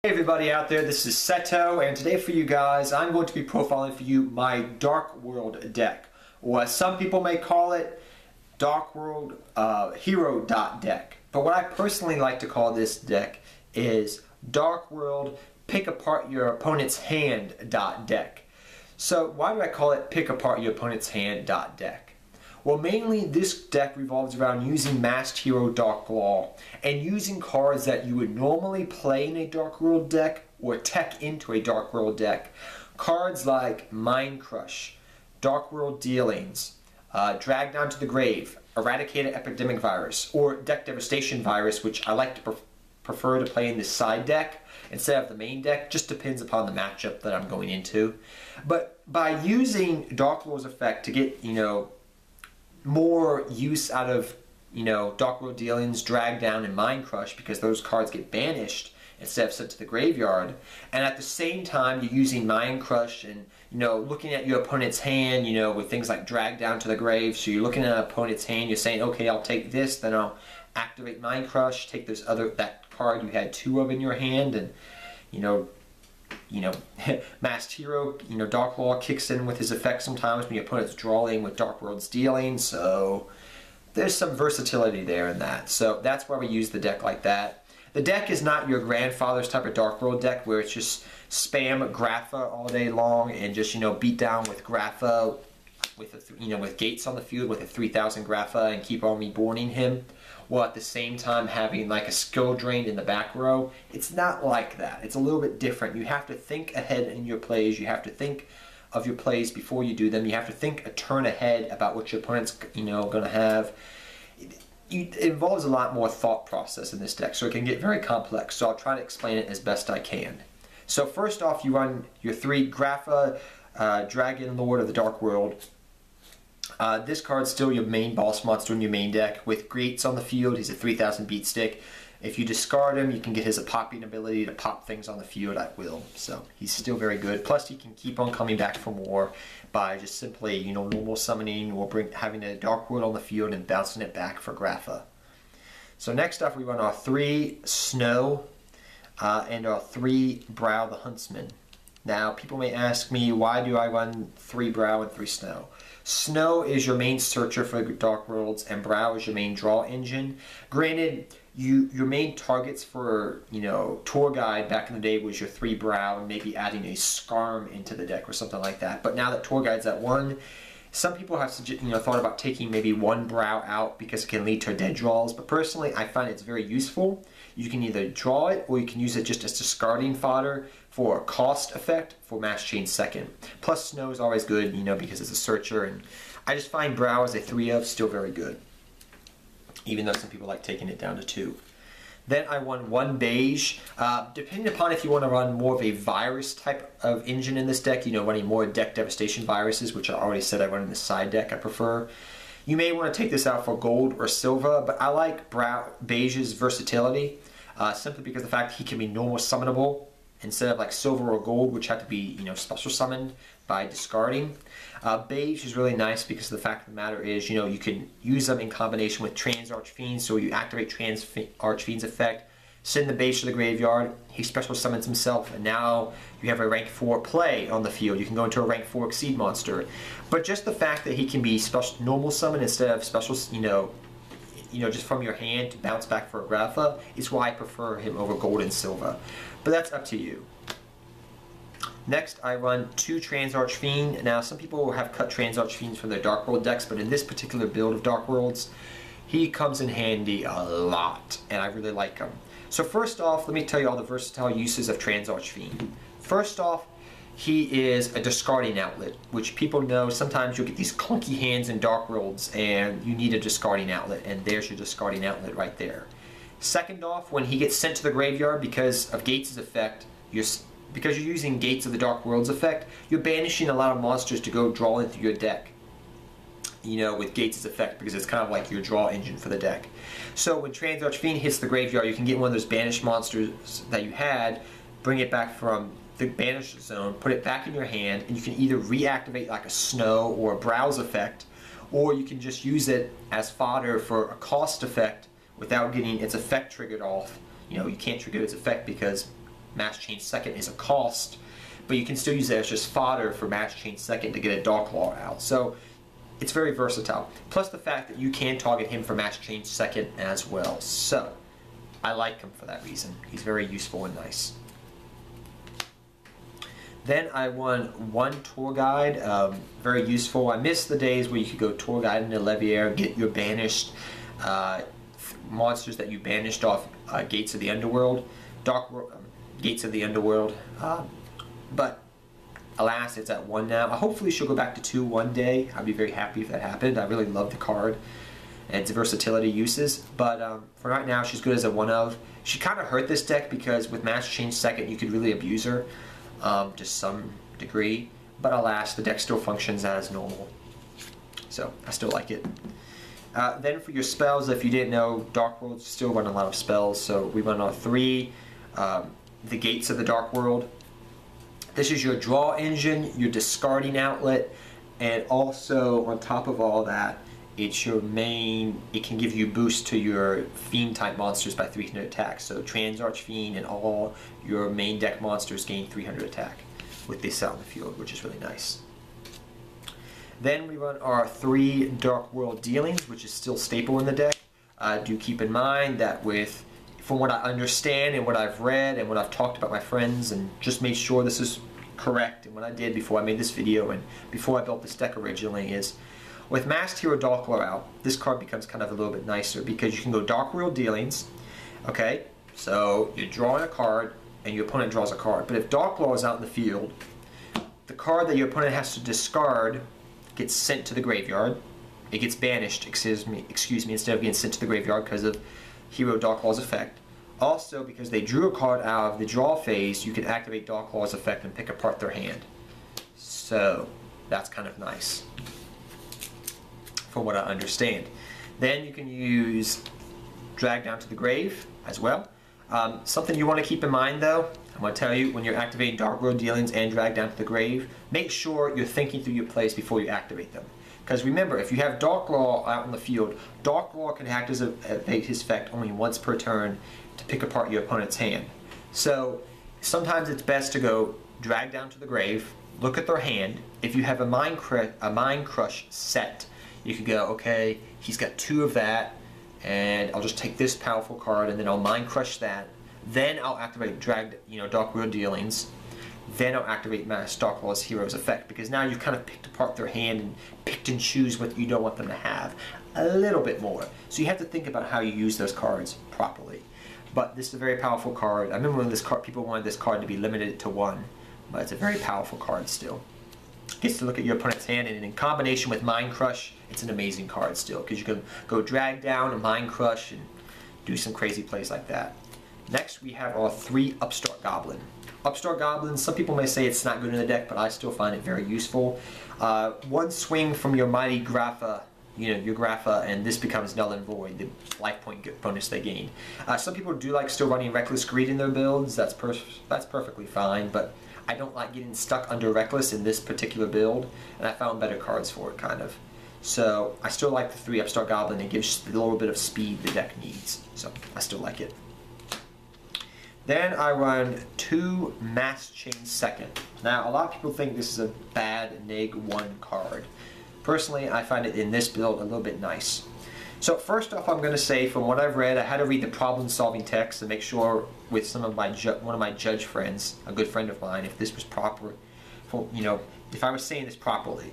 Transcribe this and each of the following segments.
Hey everybody out there, this is Seto, and today for you guys I'm going to be profiling for you my Dark World deck, or as some people may call it, Dark World Hero deck. But what I personally like to call this deck is Dark World Pick Apart Your Opponent's Hand deck. So why do I call it Pick Apart Your Opponent's Hand deck? Well, mainly this deck revolves around using Masked Hero Dark Law and using cards that you would normally play in a Dark World deck or tech into a Dark World deck. Cards like Mind Crush, Dark World Dealings, Drag Down to the Grave, Eradicated Epidemic Virus, or Deck Devastation Virus, which I like to prefer to play in the side deck instead of the main deck. Just depends upon the matchup that I'm going into. But by using Dark World's effect to get, more use out of, Dark World Dealings, Drag Down, and Mind Crush, because those cards get banished instead of sent to the graveyard. And at the same time, you're using Mind Crush and, looking at your opponent's hand, with things like Drag Down to the Grave. So you're looking at an opponent's hand, you're saying, okay, I'll take this, then I'll activate Mind Crush, take that card you had two of in your hand, and, Masked Hero, Dark Law kicks in with his effect sometimes when your opponent's drawing with Dark World's Dealing, so there's some versatility there in that. So that's why we use the deck like that. The deck is not your grandfather's type of Dark World deck where it's just spam Grapha all day long and just, beat down with Grapha with, with Gates on the field with a 3000 Grapha and keep on reborning him, while at the same time having like a skill drain in the back row. It's not like that. It's a little bit different. You have to think ahead in your plays. You have to think of your plays before you do them. You have to think a turn ahead about what your opponent's going to have. It involves a lot more thought process in this deck, so it can get very complex. So I'll try to explain it as best I can. So first off, you run your 3 Grapha Dragon Lord of the Dark World. This card's still your main boss monster in your main deck. With Gates on the field, he's a 3000 beat stick. If you discard him, you can get his popping ability to pop things on the field at will. So he's still very good. Plus, he can keep on coming back for more by just simply, normal summoning or having a Dark World on the field and bouncing it back for Grapha. So next up, we run our 3 Snow and our 3 Brow the Huntsman. Now, people may ask me, why do I run 3 Brow and 3 Snow? Snow is your main searcher for Dark Worlds, and Brow is your main draw engine. Granted, your main targets for, Tour Guide back in the day was your 3 Brow and maybe adding a Skarm into the deck or something like that. But now that Tour Guide's at 1, some people have thought about taking maybe 1 Brow out because it can lead to dead draws. But personally, I find it's very useful. You can either draw it or you can use it just as discarding fodder for a cost effect for Mass Chain second. Plus Snow is always good, because it's a searcher, and I just find Brow as a 3 of still very good, even though some people like taking it down to 2. Then I run 1 Beige. Depending upon if you want to run more of a virus type of engine in this deck, running more Deck Devastation viruses, which I already said I run in the side deck I prefer. You may want to take this out for gold or silver, but I like Beige's versatility, simply because of the fact he can be normal summonable instead of like silver or gold, which have to be, special summoned by discarding. Beige is really nice because the fact of the matter is, you can use them in combination with Trans Archfiend, so you activate Trans Archfiend's effect, send the Beige to the graveyard, he special summons himself, and now you have a rank 4 play on the field. You can go into a rank 4 Exceed monster. But just the fact that he can be special normal summon instead of special, just from your hand to bounce back for a Grapha is why I prefer him over gold and silver. But that's up to you. Next, I run 2 Trans Archfiend. Now, some people have cut Trans Archfiends from their Dark World decks, but in this particular build of Dark Worlds, he comes in handy a lot, and I really like him. So first off, let me tell you all the versatile uses of Trans Archfiend. First off, he is a discarding outlet, which people know sometimes you'll get these clunky hands in Dark Worlds and you need a discarding outlet, and there's your discarding outlet right there. Second off, when he gets sent to the graveyard because of Gates' effect, because you're using Gates of the Dark Worlds effect, you're banishing a lot of monsters to go draw into your deck, with Gates' effect, because it's kind of like your draw engine for the deck. So when Trans Archfiend hits the graveyard, you can get one of those banished monsters that you had, bring it back from the banished zone, put it back in your hand, and you can either reactivate like a Snow or a Browse effect, or you can just use it as fodder for a cost effect without getting its effect triggered off. You can't trigger its effect because Mass Chain Second is a cost, but you can still use it as just fodder for Mass Chain Second to get a Darklaw out. So it's very versatile. Plus the fact that you can target him for Mass Chain Second as well. So I like him for that reason. He's very useful and nice. Then I won one tour guide, very useful. I miss the days where you could go tour guide into Levier, get your banished monsters that you banished off Gates of the Underworld, Gates of the Underworld. But alas, it's at 1 now. Hopefully she'll go back to 2 one day. I'd be very happy if that happened. I really love the card and its versatility uses. But for right now, she's good as a 1 of. She kind of hurt this deck because with Mass Chain Second, you could really abuse her to some degree. But alas, the deck still functions as normal. So I still like it. Then for your spells, if you didn't know, Dark World still run a lot of spells. So we run our 3, the Gates of the Dark World. This is your draw engine, your discarding outlet, and also on top of all that, it's your main, it can give you boost to your Fiend type monsters by 300 attack. So Trans Archfiend and all your main deck monsters gain 300 attack with this out in the field, which is really nice. Then we run our 3 Dark World Dealings, which is still staple in the deck. Do keep in mind that from what I understand and what I've read and what I've talked about my friends and just made sure this is correct and what I did before I made this video and before I built this deck originally is with Masked Hero Darklaw out, this card becomes kind of a little bit nicer because you can go Dark World Dealings, okay? So you're drawing a card and your opponent draws a card. But if Darklaw is out in the field, the card that your opponent has to discard gets sent to the graveyard. It gets banished, excuse me, instead of being sent to the graveyard because of Hero Darklaw's effect. Also, because they drew a card out of the draw phase, you can activate Darklaw's effect and pick apart their hand. So that's kind of nice, from what I understand. Then you can use Drag Down to the Grave as well. Something you want to keep in mind though, I'm going to tell you, when you're activating Dark World Dealings and Drag Down to the Grave, make sure you're thinking through your plays before you activate them. Because remember, if you have Darklaw out in the field, Darklaw can activate his effect only once per turn to pick apart your opponent's hand. So sometimes it's best to go Drag Down to the Grave, look at their hand. If you have a Mind Crush set, you could go, okay, he's got 2 of that, and I'll just take this powerful card, and then I'll Mind Crush that. Then I'll activate Dark World Dealings. Then I'll activate Masked Darklaw's Hero's effect, because now you've kind of picked apart their hand and picked and choose what you don't want them to have a little bit more. So you have to think about how you use those cards properly. But this is a very powerful card. I remember when this card, people wanted this card to be limited to 1, but it's a very powerful card still. Gets to look at your opponent's hand, and in combination with Mind Crush, it's an amazing card still, because you can go Drag Down and Mind Crush and do some crazy plays like that. Next, we have our 3 Upstart Goblin. Upstart Goblin, some people may say it's not good in the deck, but I still find it very useful. 1 swing from your Mighty Grapha, your Grapha, and this becomes null and void, the life point bonus they gain. Some people do like still running Reckless Greed in their builds. That's perfectly fine, but I don't like getting stuck under Reckless in this particular build, and I found better cards for it, kind of. So I still like the 3 Upstart Goblin. It gives the little bit of speed the deck needs, so I still like it. Then I run 2 Mass Chain Second. Now, a lot of people think this is a bad Neg 1 card. Personally, I find it in this build a little bit nice. So first off, I'm going to say, from what I've read, I had to read the problem-solving text to make sure with some of my one of my judge friends, a good friend of mine, if this was proper, if I was saying this properly.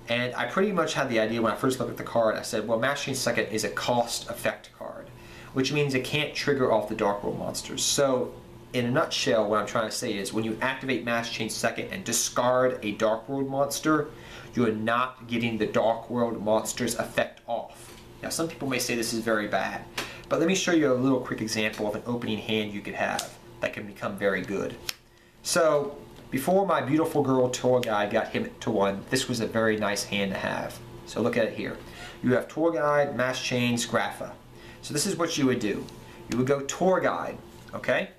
And I pretty much had the idea when I first looked at the card. I said, well, Mass Chain Second is a cost effect card, which means it can't trigger off the Dark World monsters. So, in a nutshell, what I'm trying to say is when you activate Mass Chain Second and discard a Dark World monster, you're not getting the Dark World monster's effect off. Now, some people may say this is very bad, but let me show you a little quick example of an opening hand you could have that can become very good. So, before my beautiful girl tour guide got him to 1, this was a very nice hand to have. So look at it here. You have tour guide, Mass Chains, Grapha. So this is what you would do. You would go tour guide, okay?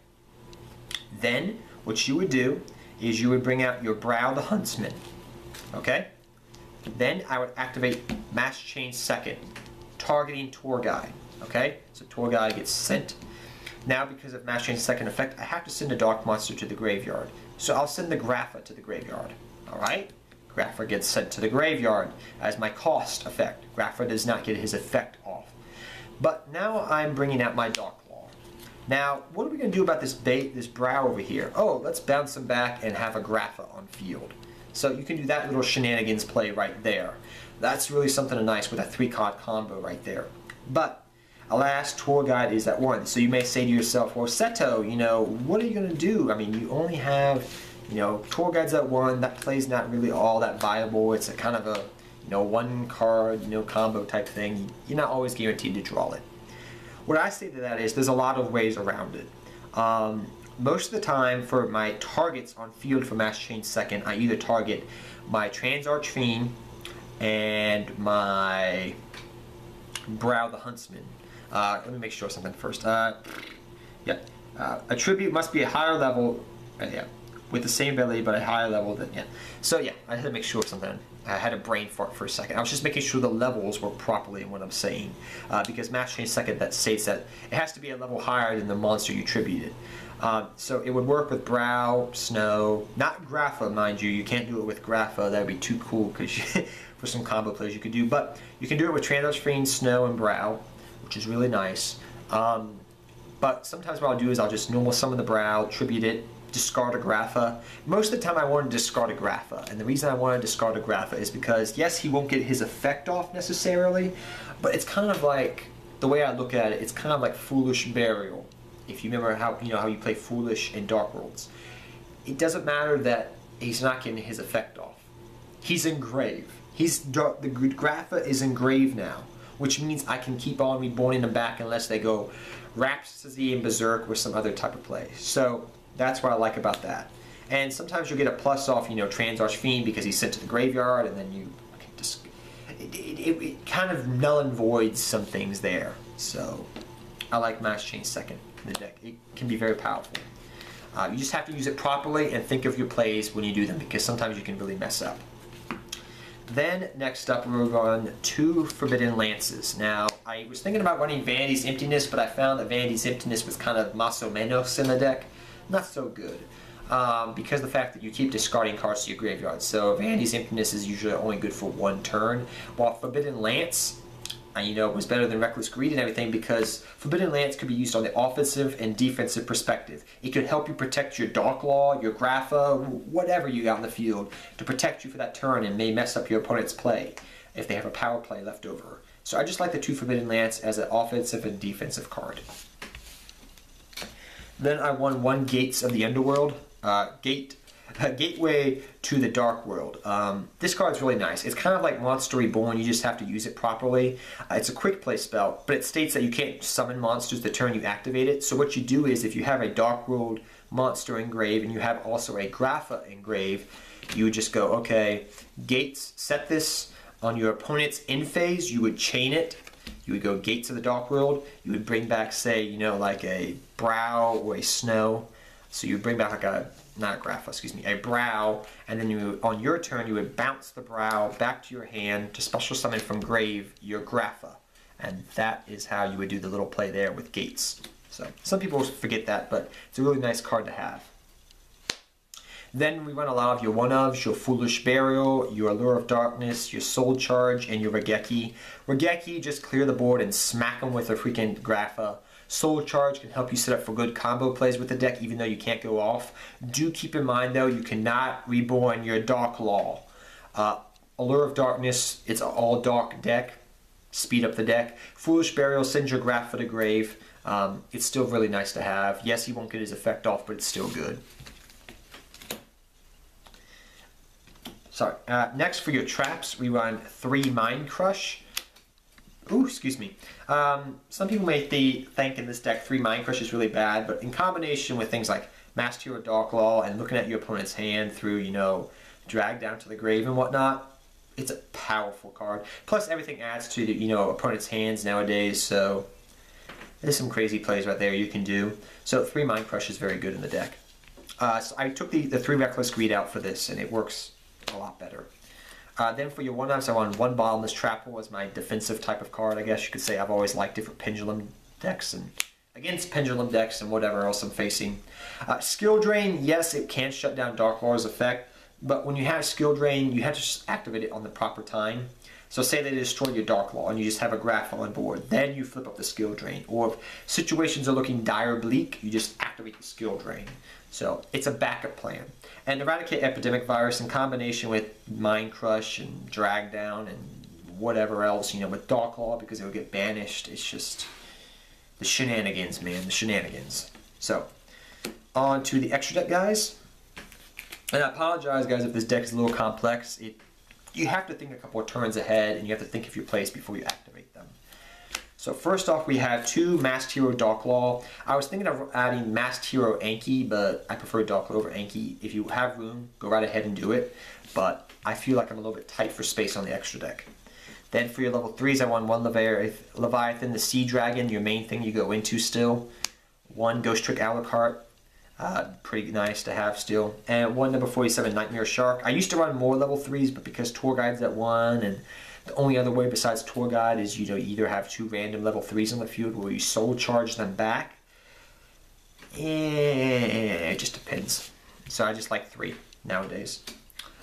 Then what you would do is you would bring out your Brow the Huntsman, okay? Then I would activate Mass Chain Second, targeting tour guide, okay? So tour guide gets sent. Now, because of Mass Change second effect, I have to send a dark monster to the graveyard. So I'll send the Grapha to the graveyard. Alright? Grapha gets sent to the graveyard as my cost effect. Grapha does not get his effect off. But now I'm bringing out my Dark Law. Now, what are we going to do about this brow over here? Oh, let's bounce him back and have a Grapha on field. So you can do that little shenanigans play right there. That's really something nice with a 3-card combo right there. But alas, Tour Guide is at 1. So you may say to yourself, well, Seto, you know, what are you going to do? I mean, you only have, you know, Tour Guide's at 1. That play's not really all that viable. It's a kind of a, you know, 1-card, you know, combo type thing. You're not always guaranteed to draw it. What I say to that is there's a lot of ways around it. Most of the time for my targets on field for Mass Change second, I either target my Transarch Fiend and my Brow the Huntsman. Let me make sure something first. A tribute must be a higher level, with the same ability but a higher level than, So yeah, I had to make sure of something. I had a brain fart for a second. I was just making sure the levels were properly in what I'm saying. Because Mass Change second, that states that it has to be a level higher than the monster you tributed. So it would work with Brow, Snow, not Grapha, mind you. You can't do it with Grapha. That would be too cool because for some combo plays you could do. But you can do it with Transarch Fiend, Snow, and Brow, which is really nice. But sometimes what I'll do is I'll just normal summon the Brow, tribute it, discard a Grapha. Most of the time I want to discard a Grapha, and the reason I want to discard a Grapha is because, yes, he won't get his effect off necessarily, but it's kind of like, the way I look at it, it's kind of like Foolish Burial. If you remember how you play Foolish in Dark Worlds. It doesn't matter that he's not getting his effect off. He's engraved. The Grapha is engraved now, which means I can keep on reborning them back unless they go Rhapsody and Berserk or some other type of play. So that's what I like about that. And sometimes you'll get a plus off, you know, Transarch Fiend because he's sent to the graveyard, and then you just it kind of null and voids some things there. So I like Mass Change second in the deck. It can be very powerful. You just have to use it properly and think of your plays when you do them, because sometimes you can really mess up. Then next up we're going 2 Forbidden Lances. Now I was thinking about running Vanity's Emptiness, but I found that Vanity's Emptiness was kind of más o menos in the deck. Not so good. Because of the fact that you keep discarding cards to your graveyard. So Vanity's Emptiness is usually only good for 1 turn, while Forbidden Lance, you know, was better than Reckless Greed and everything, because Forbidden Lance could be used on the offensive and defensive perspective. It could help you protect your Dark Law, your Grapha, whatever you got in the field, to protect you for that turn, and may mess up your opponent's play if they have a power play left over. So I just like the 2 Forbidden Lance as an offensive and defensive card. Then I won 1 Gates of the Underworld. Gateway to the Dark World. This card's really nice. It's kind of like Monster Reborn, you just have to use it properly. It's a quick play spell, but it states that you can't summon monsters the turn you activate it. So what you do is, if you have a Dark World monster engraved and you have also a Grapha engraved, you would just go, okay, Gates, set this on your opponent's end phase, you would chain it. You would go Gates of the Dark World, you would bring back, say, you know, like a Brow or a Snow. So you would bring back like a, not a Grapha, excuse me, a Brow, and then you, on your turn, you would bounce the Brow back to your hand to special summon from grave your Grapha. And that is how you would do the little play there with Gates. So some people forget that, but it's a really nice card to have. Then we run a lot of your one-ofs, your Foolish Burial, your Allure of Darkness, your Soul Charge, and your Regeki. Regeki, just clear the board and smack them with a freaking Grapha. Soul Charge can help you set up for good combo plays with the deck, even though you can't go off. Do keep in mind, though, you cannot reborn your Dark Law. Allure of Darkness, it's an all-dark deck. Speed up the deck. Foolish Burial sends your Grapha to grave. It's still really nice to have. Yes, he won't get his effect off, but it's still good. Sorry. Next, for your traps, we run 3 Mind Crush. Ooh, excuse me. Some people may think in this deck 3 Mind Crush is really bad, but in combination with things like Master Hero Dark Law and looking at your opponent's hand through, you know, Drag Down to the Grave and whatnot, it's a powerful card. Plus, everything adds to the, you know, opponent's hands nowadays, so there's some crazy plays right there you can do. So 3 Mind Crush is very good in the deck. So I took the 3 Reckless Greed out for this, and it works a lot better. Then for your one-offs, I won 1 Bottomless Trapple as my defensive type of card, I guess you could say. I've always liked different Pendulum decks, and against pendulum decks and whatever else I'm facing. Skill Drain, yes, it can shut down Dark Lord's effect, but when you have Skill Drain, you have to just activate it on the proper time. So say they destroy your Dark Law and you just have a Graph on board, then you flip up the Skill Drain. Or if situations are looking dire bleak, you just activate the Skill Drain. So it's a backup plan. And Eradicate Epidemic Virus in combination with Mind Crush and Drag Down and whatever else, you know, with Dark Law, because it will get banished. It's just the shenanigans, man, the shenanigans. So on to the extra deck, guys. And I apologize, guys, if this deck is a little complex. You have to think a couple of turns ahead, and you have to think of your plays before you activate them. So first off, we have 2 Masked Hero Dark Law. I was thinking of adding Masked Hero Anki, but I prefer Dark Law over Anki. If you have room, go right ahead and do it. But I feel like I'm a little bit tight for space on the extra deck. Then for your level 3s, I want 1 Leviathan, the Sea Dragon, your main thing you go into still. 1 Ghost Trick Alucard. Pretty nice to have still. And 1 number 47 Nightmare Shark. I used to run more level 3s, but because Tour Guide's at 1, and the only other way besides Tour Guide is you either have 2 random level 3s on the field where you soul charge them back. It just depends. So I just like 3 nowadays.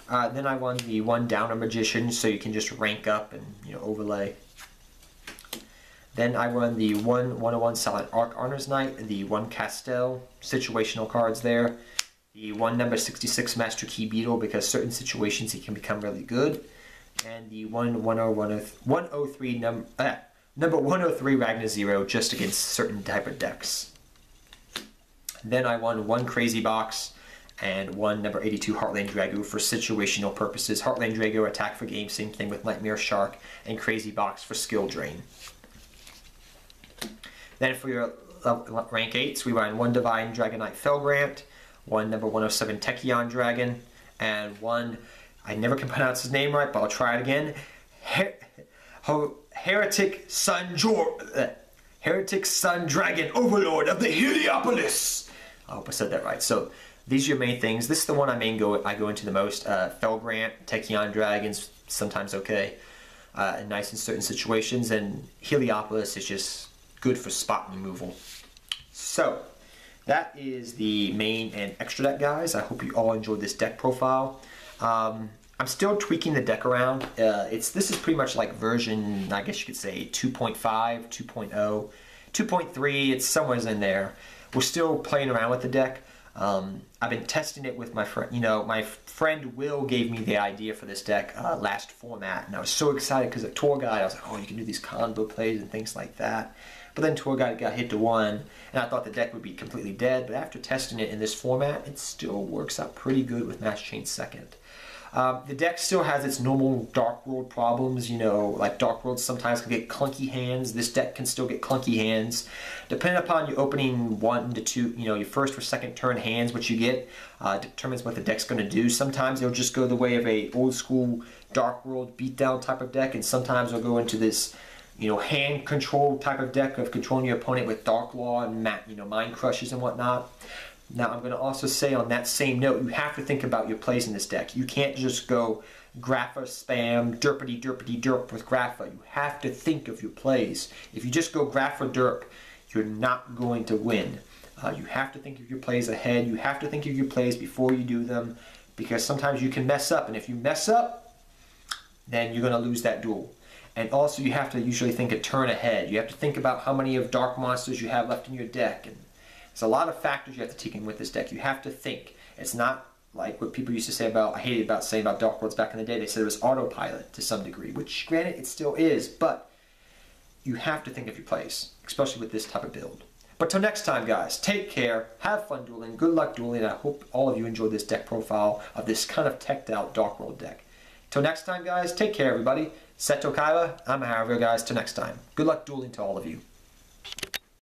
Then I won the 1 Downer Magician, so you can just rank up and overlay. Then I run the 101 Silent Arc Honor's Knight, the 1 Castell, situational cards there. The 1 number 66 Master Key Beetle, because certain situations he can become really good. And the 103 number 103 Ragnar Zero, just against certain type of decks. Then I won 1 Crazy Box and 1 number 82 Heartland Drago for situational purposes. Heartland Drago attack for game, same thing with Nightmare Shark, and Crazy Box for skill drain. Then for your rank 8s, we run 1 Divine Dragonite Felgrant, 1 number 107 Techion Dragon, and 1, I never can pronounce his name right, but I'll try it again, Heretic Sun Dragon Overlord of the Heliopolis. I hope I said that right. So these are your main things. This is the one I go into the most. Felgrant, Techion Dragons, sometimes okay, and nice in certain situations, and Heliopolis is just good for spot removal. So that is the main and extra deck, guys. I hope you all enjoyed this deck profile. I'm still tweaking the deck around. This is pretty much like version, I guess you could say 2.5, 2.0, 2.3. It's somewhere in there. We're still playing around with the deck. I've been testing it with my friend. My friend Will gave me the idea for this deck last format, and I was so excited because of Tour Guide. I was like, oh, you can do these combo plays and things like that. But then Tour Guide got hit to 1, and I thought the deck would be completely dead. But after testing it in this format, it still works out pretty good with Mass Chain second. The deck still has its normal Dark World problems, like Dark World sometimes can get clunky hands. This deck can still get clunky hands. Depending upon your opening 1 to 2, your first or second turn hands, what you get, determines what the deck's going to do. Sometimes it'll just go the way of a old school Dark World beatdown type of deck, and sometimes it'll go into this hand control type of deck of controlling your opponent with Dark Law and Mind Crushes and whatnot. Now, I'm going to also say on that same note, you have to think about your plays in this deck. You can't just go Grapha spam, derpity derpity derp with Grapha. You have to think of your plays. If you just go Grapha derp, you're not going to win. You have to think of your plays ahead. You have to think of your plays before you do them, because sometimes you can mess up. And if you mess up, then you're going to lose that duel. And also you have to usually think a turn ahead. You have to think about how many of dark monsters you have left in your deck. And there's a lot of factors you have to take in with this deck. You have to think. It's not like what people used to say about, I hated about saying about Dark Worlds back in the day. They said it was autopilot to some degree, which granted it still is, but you have to think of your plays, especially with this type of build. But till next time, guys, take care, have fun dueling, good luck dueling, and I hope all of you enjoyed this deck profile of this kind of teched out Dark World deck. Till next time, guys, take care, everybody. Seto Kaiba, I'm Harvey, guys. Till next time. Good luck dueling to all of you.